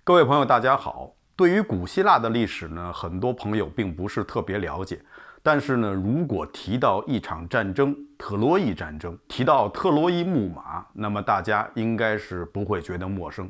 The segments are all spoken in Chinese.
各位朋友，大家好。对于古希腊的历史呢，很多朋友并不是特别了解。但是呢，如果提到一场战争——特洛伊战争，提到特洛伊木马，那么大家应该是不会觉得陌生。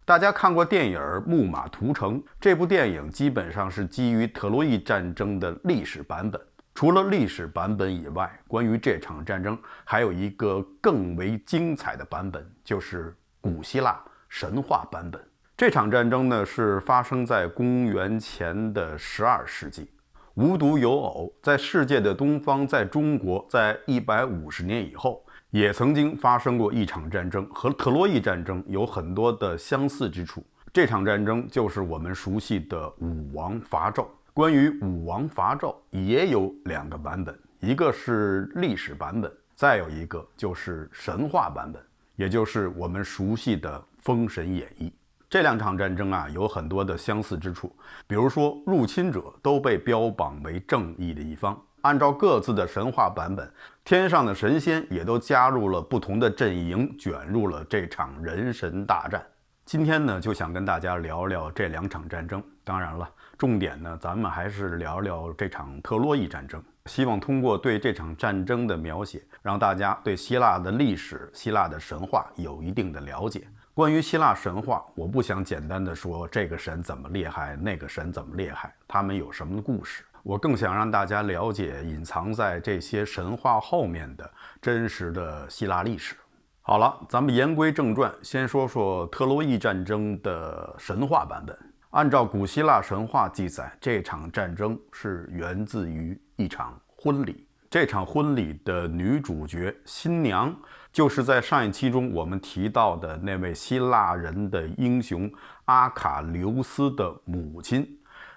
大家看过电影《木马屠城》，这部电影基本上是基于特洛伊战争的历史版本。除了历史版本以外，关于这场战争还有一个更为精彩的版本，就是古希腊神话版本。这场战争呢，是发生在公元前的12世纪。无独有偶，在世界的东方，在中国，在150年以后，也曾经发生过一场战争，和特洛伊战争有很多的相似之处。这场战争就是我们熟悉的武王伐纣。关于武王伐纣，也有2个版本，一个是历史版本，再有一个就是神话版本，也就是我们熟悉的《封神演义》。这2场战争啊，有很多的相似之处，比如说入侵者都被标榜为正义的一方，按照各自的神话版本，天上的神仙也都加入了不同的阵营，卷入了这场人神大战。今天呢，就想跟大家聊聊这2场战争。当然了，重点呢，咱们还是聊聊这场特洛伊战争。希望通过对这场战争的描写，让大家对希腊的历史、希腊的神话有一定的了解。关于希腊神话，我不想简单的说这个神怎么厉害，那个神怎么厉害，他们有什么故事。我更想让大家了解隐藏在这些神话后面的真实的希腊历史。好了，咱们言归正传，先说说特洛伊战争的神话版本。按照古希腊神话记载，这场战争是源自于一场婚礼。这场婚礼的女主角新娘，就是在上一期中我们提到的那位希腊人的英雄阿卡琉斯的母亲，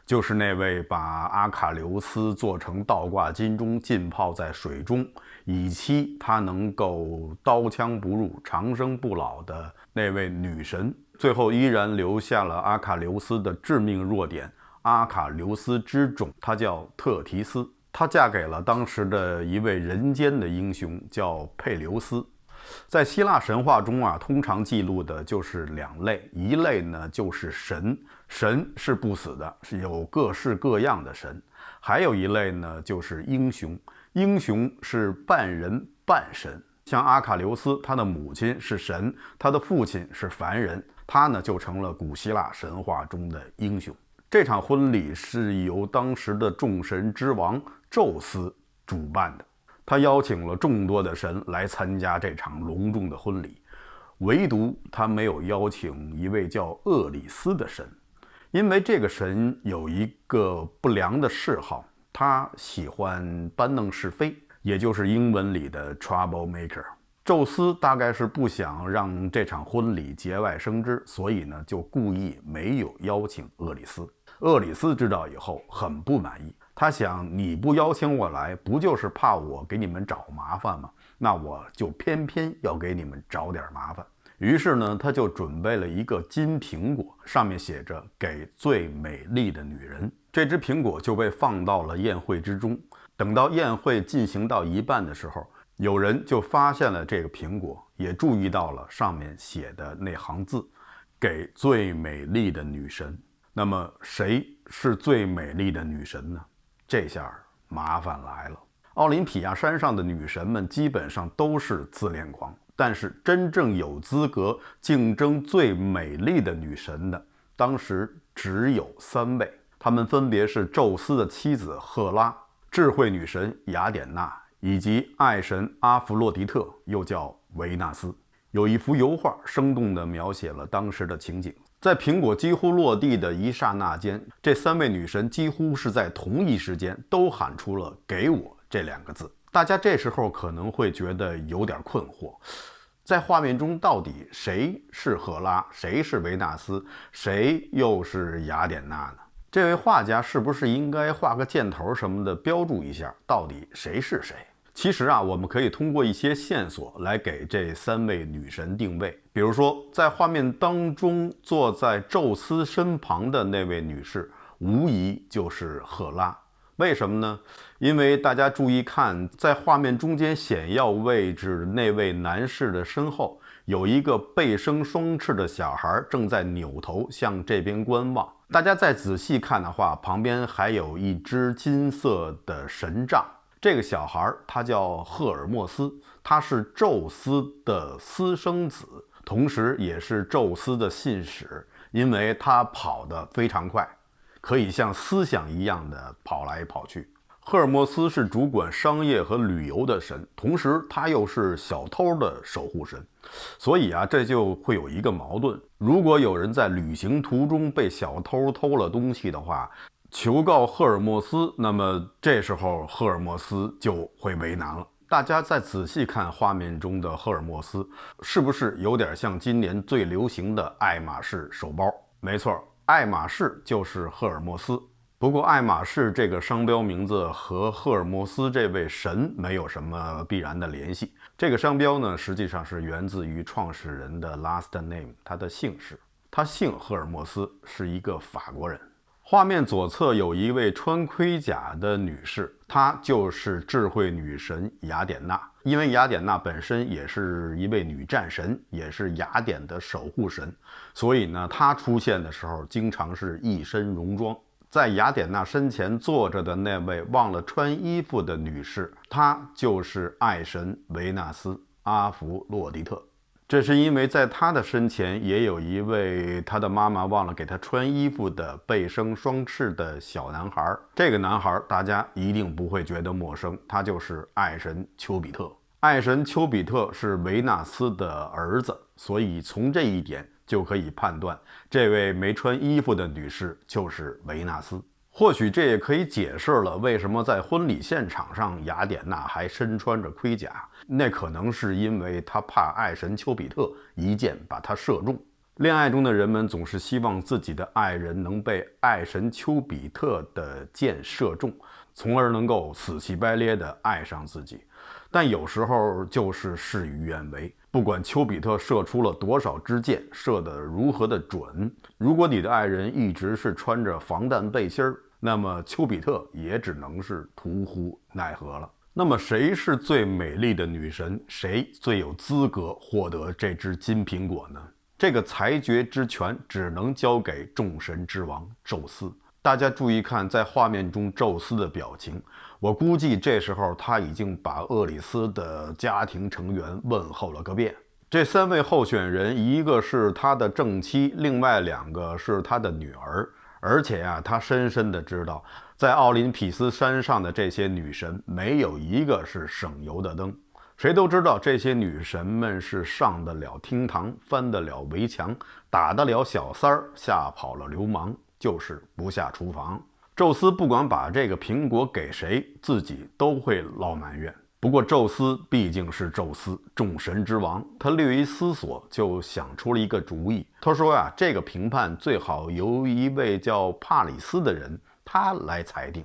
就是那位把阿卡琉斯做成倒挂金钟浸泡在水中，以期他能够刀枪不入、长生不老的那位女神。最后依然留下了阿卡琉斯的致命弱点——阿卡琉斯之种，她叫特提斯。她嫁给了当时的一位人间的英雄，叫佩琉斯。在希腊神话中啊，通常记录的就是2类，一类呢就是神，神是不死的，是有各式各样的神；还有一类呢就是英雄，英雄是半人半神。像阿卡琉斯，他的母亲是神，他的父亲是凡人，他呢就成了古希腊神话中的英雄。这场婚礼是由当时的众神之王宙斯主办的，他邀请了众多的神来参加这场隆重的婚礼，唯独他没有邀请一位叫厄里斯的神，因为这个神有一个不良的嗜好，他喜欢搬弄是非，也就是英文里的 troublemaker。宙斯大概是不想让这场婚礼节外生枝，所以呢就故意没有邀请厄里斯。厄里斯知道以后很不满意，他想，你不邀请我来，不就是怕我给你们找麻烦吗？那我就偏偏要给你们找点麻烦。于是呢，他就准备了一个金苹果，上面写着给最美丽的女人。这只苹果就被放到了宴会之中。等到宴会进行到一半的时候，有人就发现了这个苹果，也注意到了上面写的那行字，给最美丽的女神。那么谁是最美丽的女神呢？这下麻烦来了。奥林匹亚山上的女神们基本上都是自恋狂，但是真正有资格竞争最美丽的女神的，当时只有3位，她们分别是宙斯的妻子赫拉、智慧女神雅典娜以及爱神阿弗洛狄特，又叫维纳斯。有一幅油画生动地描写了当时的情景。在苹果几乎落地的一刹那间，这3位女神几乎是在同一时间都喊出了“给我”这2个字。大家这时候可能会觉得有点困惑，在画面中到底谁是赫拉，谁是维纳斯，谁又是雅典娜呢？这位画家是不是应该画个箭头什么的标注一下，到底谁是谁？其实啊，我们可以通过一些线索来给这3位女神定位。比如说，在画面当中坐在宙斯身旁的那位女士，无疑就是赫拉。为什么呢？因为大家注意看，在画面中间显要位置那位男士的身后，有一个背生双翅的小孩正在扭头向这边观望。大家再仔细看的话，旁边还有一只金色的神杖。这个小孩他叫赫尔墨斯，他是宙斯的私生子，同时也是宙斯的信使，因为他跑得非常快，可以像思想一样的跑来跑去。赫尔墨斯是主管商业和旅游的神，同时他又是小偷的守护神，所以这就会有一个矛盾。如果有人在旅行途中被小偷偷了东西的话，求告赫尔墨斯，那么这时候赫尔墨斯就会为难了。大家再仔细看画面中的赫尔墨斯，是不是有点像今年最流行的爱马仕手包？没错，爱马仕就是赫尔墨斯。不过爱马仕这个商标名字和赫尔墨斯这位神没有什么必然的联系。这个商标呢，实际上是源自于创始人的 last name， 他的姓氏。他姓赫尔墨斯，是一个法国人。画面左侧有一位穿盔甲的女士，她就是智慧女神雅典娜。因为雅典娜本身也是一位女战神，也是雅典的守护神，所以呢，她出现的时候经常是一身戎装。在雅典娜身前坐着的那位忘了穿衣服的女士，她就是爱神维纳斯阿弗洛狄特。这是因为在她的身前也有一位她的妈妈忘了给她穿衣服的背生双翅的小男孩。这个男孩大家一定不会觉得陌生，他就是爱神丘比特。爱神丘比特是维纳斯的儿子，所以从这一点就可以判断，这位没穿衣服的女士就是维纳斯。或许这也可以解释了为什么在婚礼现场上雅典娜还身穿着盔甲，那可能是因为她怕爱神丘比特一箭把她射中。恋爱中的人们总是希望自己的爱人能被爱神丘比特的箭射中，从而能够死乞白咧地爱上自己。但有时候就是事与愿违，不管丘比特射出了多少支箭，射得如何的准，如果你的爱人一直是穿着防弹背心儿，那么丘比特也只能是徒呼奈何了。那么谁是最美丽的女神？谁最有资格获得这只金苹果呢？这个裁决之权只能交给众神之王宙斯。大家注意看，在画面中宙斯的表情，我估计这时候他已经把厄里斯的家庭成员问候了个遍。这三位候选人，一个是他的正妻，另外两个是他的女儿。而且他深深的知道，在奥林匹斯山上的这些女神，没有一个是省油的灯。谁都知道，这些女神们是上得了厅堂，翻得了围墙，打得了小三儿，吓跑了流氓，就是不下厨房。宙斯不管把这个苹果给谁，自己都会落埋怨。不过宙斯毕竟是宙斯，众神之王，他略一思索就想出了一个主意。他说这个评判最好由一位叫帕里斯的人他来裁定。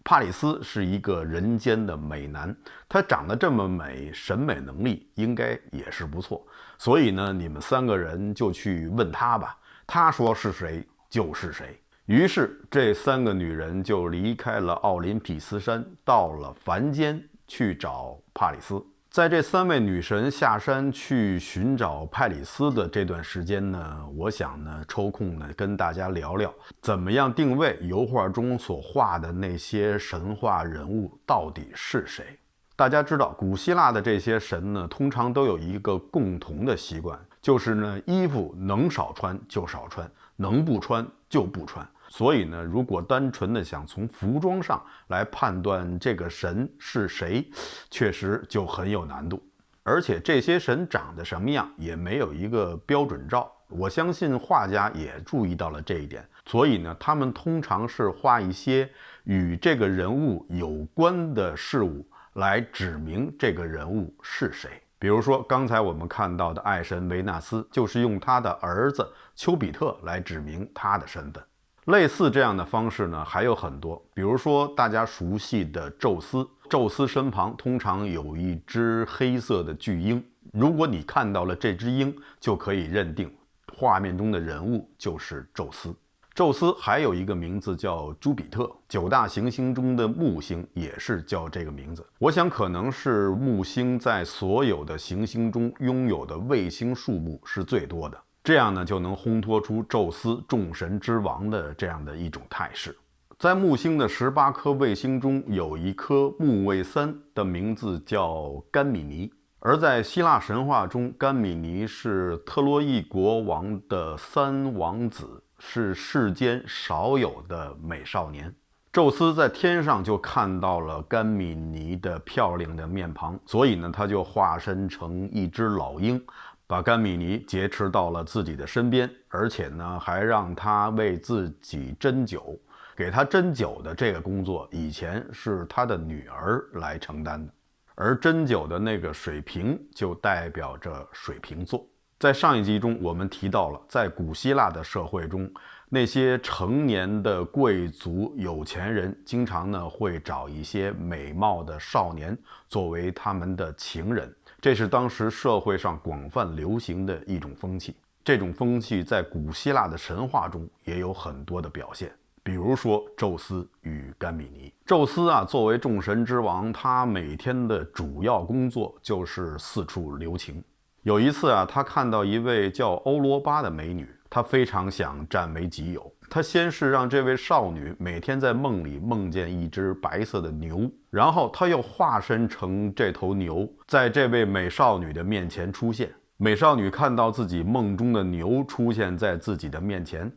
帕里斯是一个人间的美男，他长得这么美，审美能力应该也是不错。所以呢，你们三个人就去问他吧，他说是谁就是谁。于是这三个女人就离开了奥林匹斯山，到了凡间去找帕里斯。在这三位女神下山去寻找派里斯的这段时间呢，我想呢抽空呢跟大家聊聊怎么样定位油画中所画的那些神话人物到底是谁。大家知道古希腊的这些神呢，通常都有一个共同的习惯，就是呢衣服能少穿就少穿，能不穿就不穿。所以呢，如果单纯的想从服装上来判断这个神是谁，确实就很有难度。而且这些神长得什么样也没有一个标准照，我相信画家也注意到了这一点。所以呢，他们通常是画一些与这个人物有关的事物来指明这个人物是谁。比如说刚才我们看到的爱神维纳斯，就是用他的儿子丘比特来指明他的身份。类似这样的方式呢还有很多，比如说大家熟悉的宙斯，宙斯身旁通常有一只黑色的巨鹰，如果你看到了这只鹰，就可以认定画面中的人物就是宙斯。宙斯还有一个名字叫朱比特，九大行星中的木星也是叫这个名字。我想可能是木星在所有的行星中拥有的卫星数目是最多的，这样呢就能烘托出宙斯众神之王的这样的一种态势。在木星的18颗卫星中，有一颗木卫三的名字叫甘米尼。而在希腊神话中，甘米尼是特洛伊国王的3王子，是世间少有的美少年。宙斯在天上就看到了甘米尼的漂亮的面庞，所以呢，他就化身成一只老鹰，把甘米尼劫持到了自己的身边，而且呢，还让他为自己斟酒。给他斟酒的这个工作，以前是他的女儿来承担的。而斟酒的那个水瓶就代表着水瓶座。在上一集中，我们提到了，在古希腊的社会中，那些成年的贵族有钱人，经常呢会找一些美貌的少年作为他们的情人，这是当时社会上广泛流行的一种风气。这种风气在古希腊的神话中也有很多的表现。比如说宙斯与甘米尼。宙斯啊，作为众神之王，他每天的主要工作就是四处留情。有一次啊，他看到一位叫欧罗巴的美女，他非常想占为己有。他先是让这位少女每天在梦里梦见一只白色的牛，然后他又化身成这头牛，在这位美少女的面前出现。美少女看到自己梦中的牛出现在自己的面前，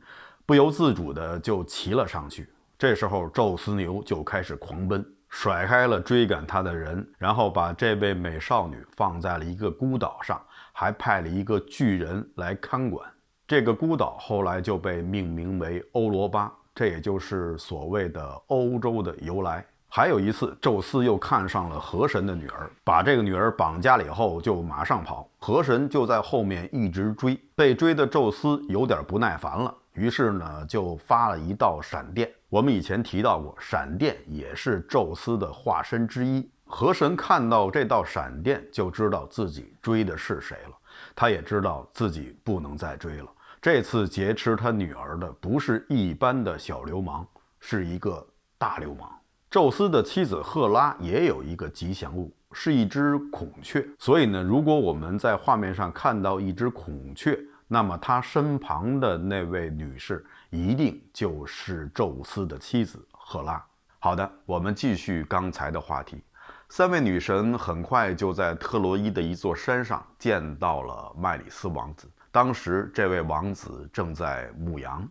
不由自主的就骑了上去。这时候宙斯牛就开始狂奔，甩开了追赶他的人，然后把这位美少女放在了一个孤岛上，还派了一个巨人来看管。这个孤岛后来就被命名为欧罗巴，这也就是所谓的欧洲的由来。还有一次，宙斯又看上了河神的女儿，把这个女儿绑架了以后就马上跑，河神就在后面一直追，被追的宙斯有点不耐烦了，于是呢就发了一道闪电。我们以前提到过，闪电也是宙斯的化身之一。河神看到这道闪电就知道自己追的是谁了，他也知道自己不能再追了。这次劫持他女儿的不是一般的小流氓，是一个大流氓。宙斯的妻子赫拉也有一个吉祥物，是一只孔雀。所以呢，如果我们在画面上看到一只孔雀，那么她身旁的那位女士一定就是宙斯的妻子赫拉。好的，我们继续刚才的话题。三位女神很快就在特洛伊的一座山上见到了麦里斯王子。当时这位王子正在牧羊。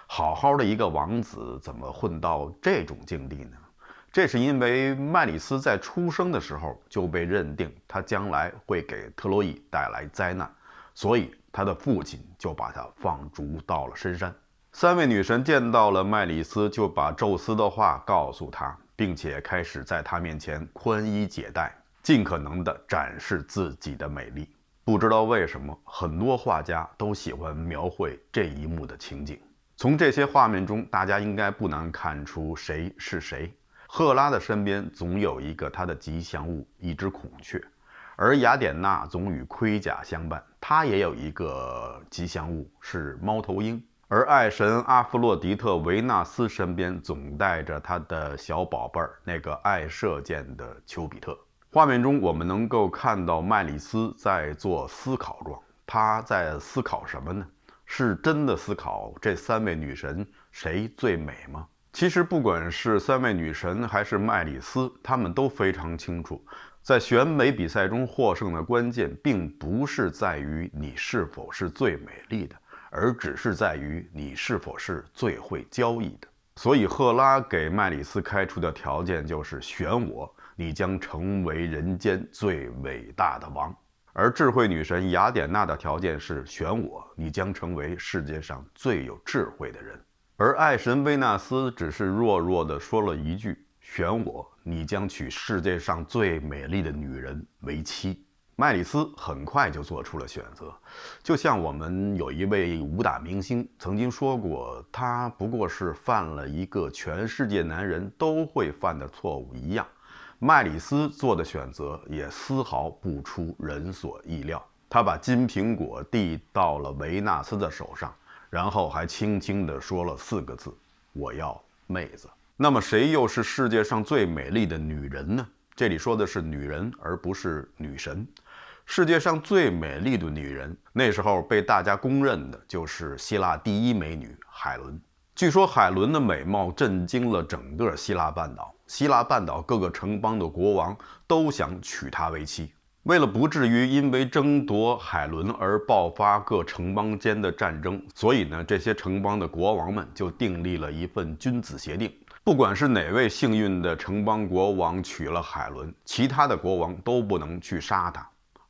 好好的一个王子怎么混到这种境地呢？这是因为麦里斯在出生的时候就被认定他将来会给特洛伊带来灾难，所以他的父亲就把他放逐到了深山。三位女神见到了麦里斯，就把宙斯的话告诉他，并且开始在他面前宽衣解带，尽可能地展示自己的美丽。不知道为什么，很多画家都喜欢描绘这一幕的情景。从这些画面中，大家应该不难看出谁是谁。赫拉的身边总有一个她的吉祥物，一只孔雀，而雅典娜总与盔甲相伴，她也有一个吉祥物，是猫头鹰。而爱神阿弗洛狄特维纳斯身边总带着她的小宝贝儿，那个爱射箭的丘比特。画面中我们能够看到麦里斯在做思考状，他在思考什么呢？是真的思考这三位女神谁最美吗？其实不管是三位女神还是麦里斯，她们都非常清楚，在选美比赛中获胜的关键并不是在于你是否是最美丽的，而只是在于你是否是最会交易的。所以赫拉给麦里斯开出的条件就是选我，你将成为人间最伟大的王。而智慧女神雅典娜的条件是选我，你将成为世界上最有智慧的人。而爱神维纳斯只是弱弱地说了一句，选我，你将娶世界上最美丽的女人为妻。麦里斯很快就做出了选择，就像我们有一位武打明星曾经说过，他不过是犯了一个全世界男人都会犯的错误一样。麦里斯做的选择也丝毫不出人所意料，他把金苹果递到了维纳斯的手上，然后还轻轻地说了4个字：“我要妹子。”那么谁又是世界上最美丽的女人呢？这里说的是女人，而不是女神。世界上最美丽的女人，那时候被大家公认的就是希腊第一美女海伦。据说海伦的美貌震惊了整个希腊半岛，希腊半岛各个城邦的国王都想娶她为妻。为了不至于因为争夺海伦而爆发各城邦间的战争，所以呢，这些城邦的国王们就订立了一份君子协定，不管是哪位幸运的城邦国王娶了海伦，其他的国王都不能去杀他，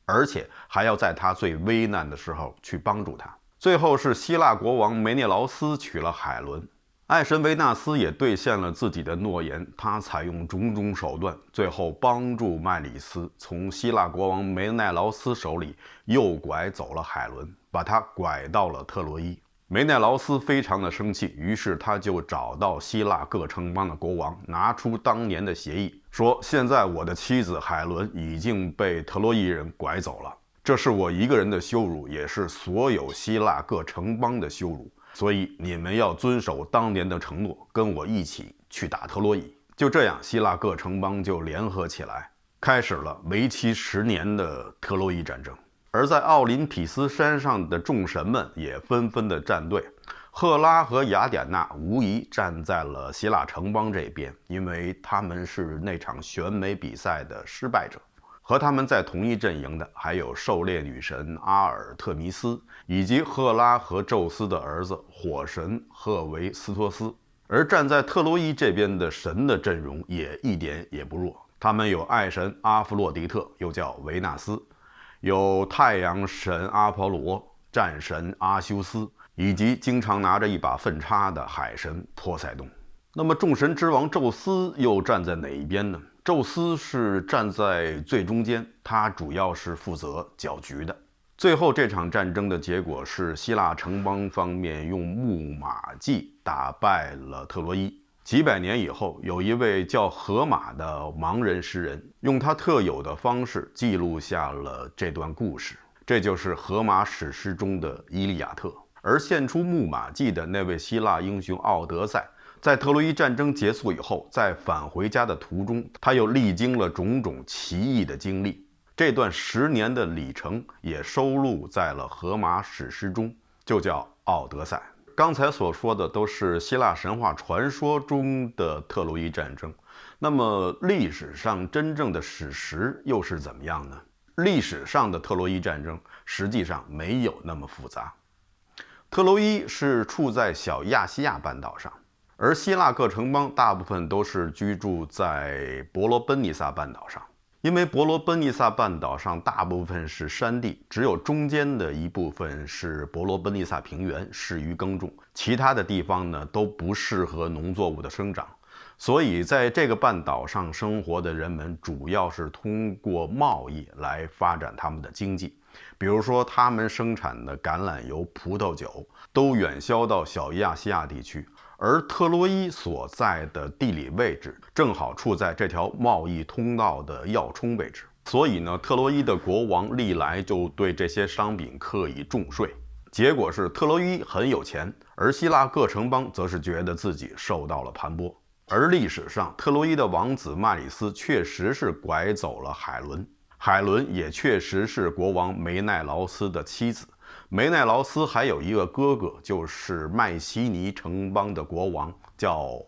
而且还要在他最危难的时候去帮助他。最后是希腊国王梅涅劳斯娶了海伦，爱神维纳斯也兑现了自己的诺言，他采用种种手段，最后帮助麦里斯从希腊国王梅奈劳斯手里诱拐走了海伦，把他拐到了特洛伊。梅奈劳斯非常的生气，于是他就找到希腊各城邦的国王，拿出当年的协议，说现在我的妻子海伦已经被特洛伊人拐走了，这是我一个人的羞辱，也是所有希腊各城邦的羞辱，所以你们要遵守当年的承诺，跟我一起去打特洛伊。就这样，希腊各城邦就联合起来，开始了为期10年的特洛伊战争。而在奥林匹斯山上的众神们也纷纷的站队，赫拉和雅典娜无疑站在了希腊城邦这边，因为他们是那场选美比赛的失败者。和他们在同一阵营的还有狩猎女神阿尔特弥斯，以及赫拉和宙斯的儿子火神赫维斯托斯。而站在特洛伊这边的神的阵容也一点也不弱，他们有爱神阿弗洛狄特，又叫维纳斯，有太阳神阿波罗、战神阿修斯，以及经常拿着一把粪叉的海神波塞冬。那么众神之王宙斯又站在哪一边呢？宙斯是站在最中间，他主要是负责搅局的。最后这场战争的结果是希腊城邦方面用木马计打败了特洛伊。几百年以后，有一位叫荷马的盲人诗人，用他特有的方式记录下了这段故事，这就是荷马史诗中的《伊利亚特》。而献出木马计的那位希腊英雄奥德赛，在特洛伊战争结束以后，在返回家的途中，他又历经了种种奇异的经历。这段10年的里程也收录在了荷马史诗中，就叫《奥德赛》。刚才所说的都是希腊神话传说中的特洛伊战争，那么历史上真正的史实又是怎么样呢？历史上的特洛伊战争实际上没有那么复杂。特洛伊是处在小亚细亚半岛上，而希腊各城邦大部分都是居住在伯罗奔尼撒半岛上。因为伯罗奔尼撒半岛上大部分是山地，只有中间的一部分是伯罗奔尼撒平原，适于耕种，其他的地方呢都不适合农作物的生长。所以在这个半岛上生活的人们主要是通过贸易来发展他们的经济。比如说他们生产的橄榄油、葡萄酒都远销到小亚细亚地区，而特洛伊所在的地理位置正好处在这条贸易通道的要冲位置，所以呢，特洛伊的国王历来就对这些商品课以重税。结果是特洛伊很有钱，而希腊各城邦则是觉得自己受到了盘剥。而历史上，特洛伊的王子麦里斯确实是拐走了海伦，海伦也确实是国王梅奈劳斯的妻子。梅奈劳斯还有一个哥哥，就是麦西尼城邦的国王，叫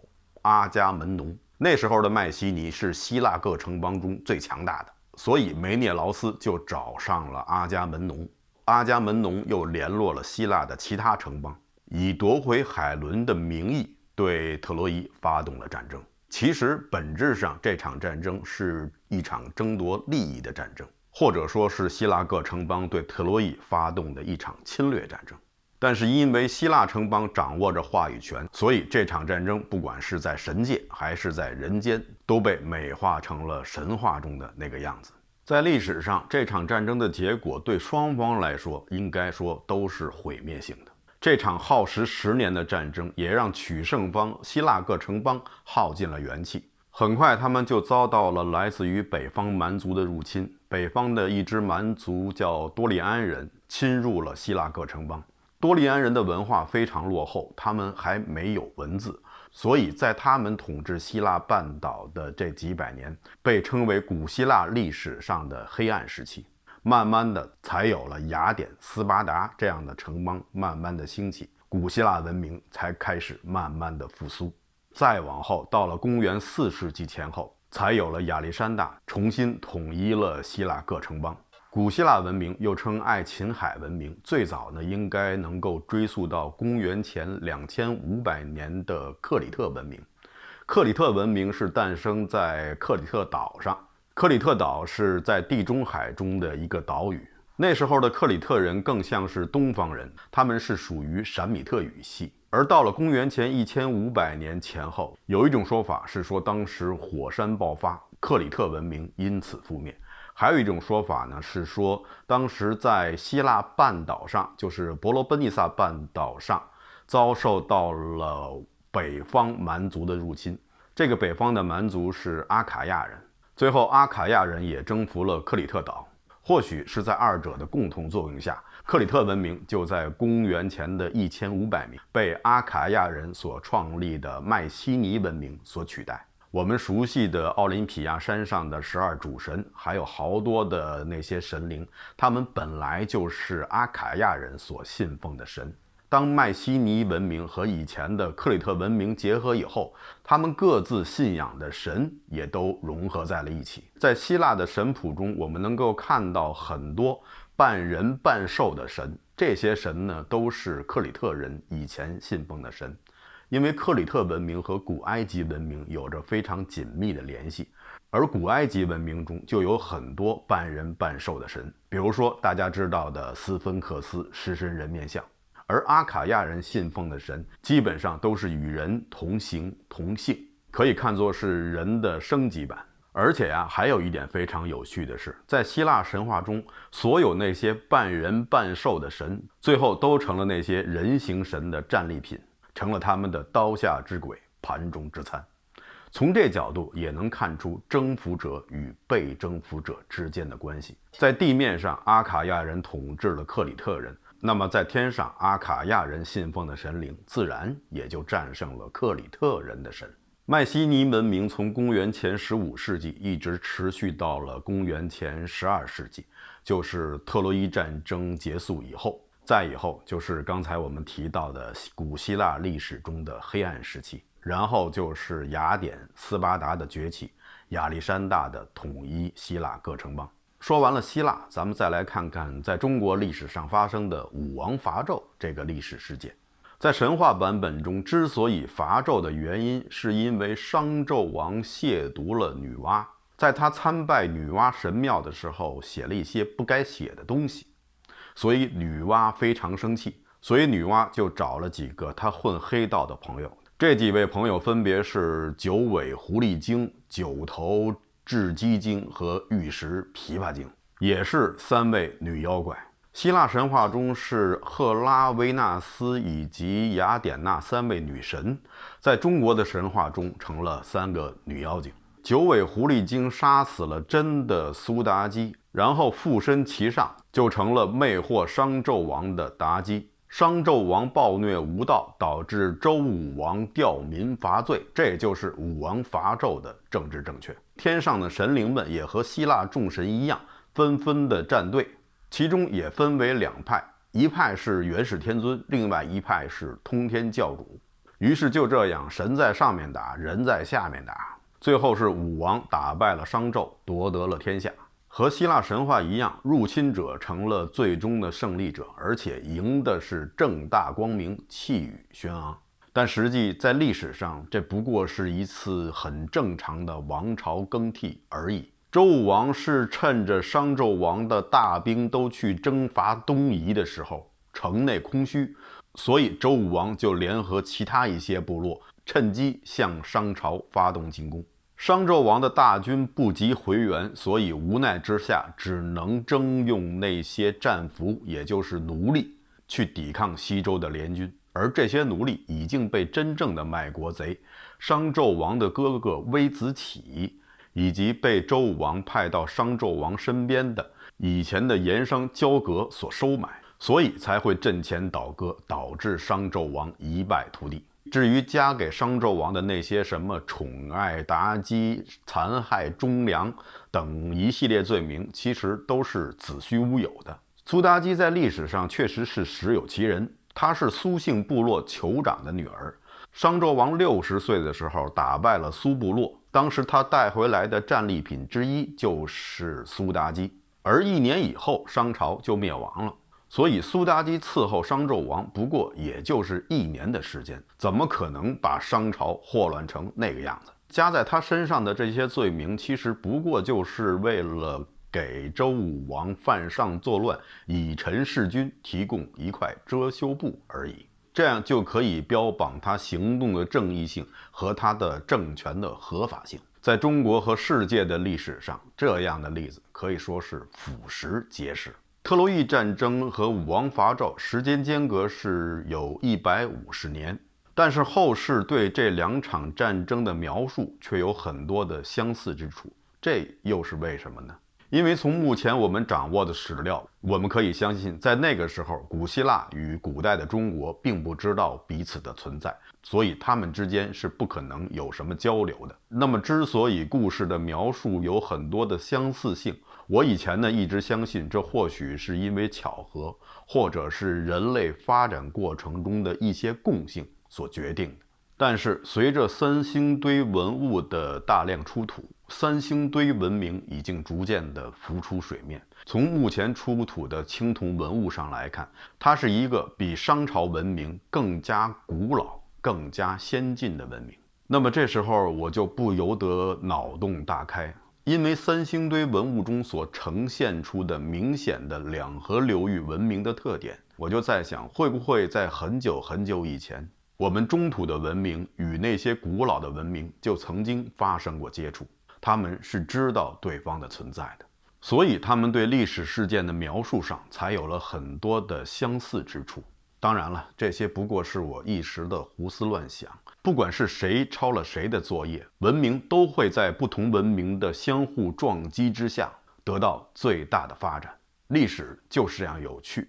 阿伽门农。那时候的麦西尼是希腊各城邦中最强大的，所以梅涅劳斯就找上了阿伽门农。阿伽门农又联络了希腊的其他城邦，以夺回海伦的名义对特洛伊发动了战争。其实本质上这场战争是一场争夺利益的战争，或者说是希腊各城邦对特洛伊发动的一场侵略战争。但是因为希腊城邦掌握着话语权，所以这场战争不管是在神界还是在人间，都被美化成了神话中的那个样子。在历史上，这场战争的结果对双方来说，应该说都是毁灭性的。这场耗时10年的战争也让取胜方希腊各城邦耗尽了元气。很快他们就遭到了来自于北方蛮族的入侵。北方的一支蛮族叫多利安人侵入了希腊各城邦。多利安人的文化非常落后，他们还没有文字，所以在他们统治希腊半岛的这几百年，被称为古希腊历史上的黑暗时期。慢慢的才有了雅典、斯巴达这样的城邦慢慢的兴起，古希腊文明才开始慢慢的复苏。再往后，到了公元4世纪前后，才有了亚历山大重新统一了希腊各城邦。古希腊文明又称爱琴海文明，最早呢应该能够追溯到公元前2500年的克里特文明。克里特文明是诞生在克里特岛上，克里特岛是在地中海中的一个岛屿。那时候的克里特人更像是东方人，他们是属于闪米特语系。而到了公元前1500年前后，有一种说法是说当时火山爆发，克里特文明因此覆灭。还有一种说法呢，是说当时在希腊半岛上，就是伯罗奔尼撒半岛上，遭受到了北方蛮族的入侵。这个北方的蛮族是阿卡亚人，最后阿卡亚人也征服了克里特岛。或许是在二者的共同作用下，克里特文明就在公元前的1500年被阿卡亚人所创立的迈锡尼文明所取代。我们熟悉的奥林匹亚山上的12主神，还有好多的那些神灵，他们本来就是阿卡亚人所信奉的神。当迈锡尼文明和以前的克里特文明结合以后，他们各自信仰的神也都融合在了一起。在希腊的神谱中，我们能够看到很多半人半兽的神，这些神呢都是克里特人以前信奉的神。因为克里特文明和古埃及文明有着非常紧密的联系，而古埃及文明中就有很多半人半兽的神，比如说大家知道的斯芬克斯狮身人面像。而阿卡亚人信奉的神基本上都是与人同形同性，可以看作是人的升级版。而且还有一点非常有趣的是，在希腊神话中，所有那些半人半兽的神最后都成了那些人形神的战利品，成了他们的刀下之鬼，盘中之餐。从这角度也能看出征服者与被征服者之间的关系。在地面上，阿卡亚人统治了克里特人，那么在天上，阿卡亚人信奉的神灵自然也就战胜了克里特人的神。迈锡尼文明从公元前15世纪一直持续到了公元前12世纪，就是特洛伊战争结束以后。再以后就是刚才我们提到的古希腊历史中的黑暗时期，然后就是雅典、斯巴达的崛起，亚历山大的统一希腊各城邦。说完了希腊，咱们再来看看在中国历史上发生的武王伐纣这个历史事件。在神话版本中，之所以伐纣的原因是因为商纣王亵渎了女娲，在他参拜女娲神庙的时候写了一些不该写的东西，所以女娲非常生气，所以女娲就找了几个她混黑道的朋友。这几位朋友分别是九尾狐狸精、九头雉鸡精和玉石琵琶精，也是3位女妖怪。希腊神话中是赫拉、维纳斯以及雅典娜3位女神，在中国的神话中成了3个女妖精。九尾狐狸精杀死了真的苏妲己，然后附身其上，就成了魅惑商纣王的妲己。商纣王暴虐无道，导致周武王吊民伐罪，这就是武王伐纣的政治正确。天上的神灵们也和希腊众神一样，纷纷的站队，其中也分为2派，一派是元始天尊，另外一派是通天教主。于是就这样，神在上面打，人在下面打，最后是武王打败了商纣，夺得了天下。和希腊神话一样，入侵者成了最终的胜利者，而且赢的是正大光明，气宇轩昂。但实际在历史上，这不过是一次很正常的王朝更替而已。周武王是趁着商纣王的大兵都去征伐东夷的时候，城内空虚，所以周武王就联合其他一些部落，趁机向商朝发动进攻。商纣王的大军不及回援，所以无奈之下只能征用那些战俘，也就是奴隶，去抵抗西周的联军。而这些奴隶已经被真正的卖国贼商纣王的哥哥微子启，以及被周武王派到商纣王身边的以前的盐商交鬲所收买。所以才会阵前倒戈，导致商纣王一败涂地。至于加给商纣王的那些什么宠爱妲己、残害忠良等一系列罪名，其实都是子虚乌有的。苏妲己在历史上确实是实有其人，她是苏姓部落酋长的女儿。商纣王60岁的时候打败了苏部落，当时他带回来的战利品之一就是苏妲己，而1年以后商朝就灭亡了。所以苏妲己伺候商纣王不过也就是1年的时间，怎么可能把商朝祸乱成那个样子？加在他身上的这些罪名，其实不过就是为了给周武王犯上作乱、以臣弑君提供一块遮羞布而已，这样就可以标榜他行动的正义性和他的政权的合法性。在中国和世界的历史上，这样的例子可以说是俯拾皆是。特洛伊战争和武王伐赵时间间隔是有150年，但是后世对这2场战争的描述却有很多的相似之处，这又是为什么呢？因为从目前我们掌握的史料，我们可以相信，在那个时候，古希腊与古代的中国并不知道彼此的存在，所以他们之间是不可能有什么交流的。那么，之所以故事的描述有很多的相似性，我以前呢一直相信，这或许是因为巧合，或者是人类发展过程中的一些共性所决定的。但是随着三星堆文物的大量出土，三星堆文明已经逐渐的浮出水面。从目前出土的青铜文物上来看，它是一个比商朝文明更加古老、更加先进的文明。那么这时候我就不由得脑洞大开，因为三星堆文物中所呈现出的明显的两河流域文明的特点，我就在想，会不会在很久很久以前，我们中土的文明与那些古老的文明就曾经发生过接触，他们是知道对方的存在的，所以他们对历史事件的描述上才有了很多的相似之处。当然了，这些不过是我一时的胡思乱想。不管是谁抄了谁的作业，文明都会在不同文明的相互撞击之下得到最大的发展。历史就是这样有趣。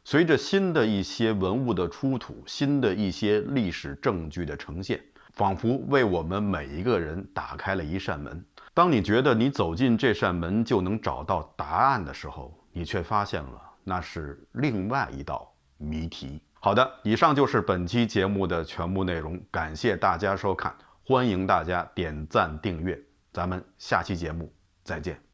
随着新的一些文物的出土，新的一些历史证据的呈现，仿佛为我们每一个人打开了一扇门。当你觉得你走进这扇门就能找到答案的时候，你却发现了那是另外一道谜题。好的，以上就是本期节目的全部内容，感谢大家收看，欢迎大家点赞订阅，咱们下期节目再见。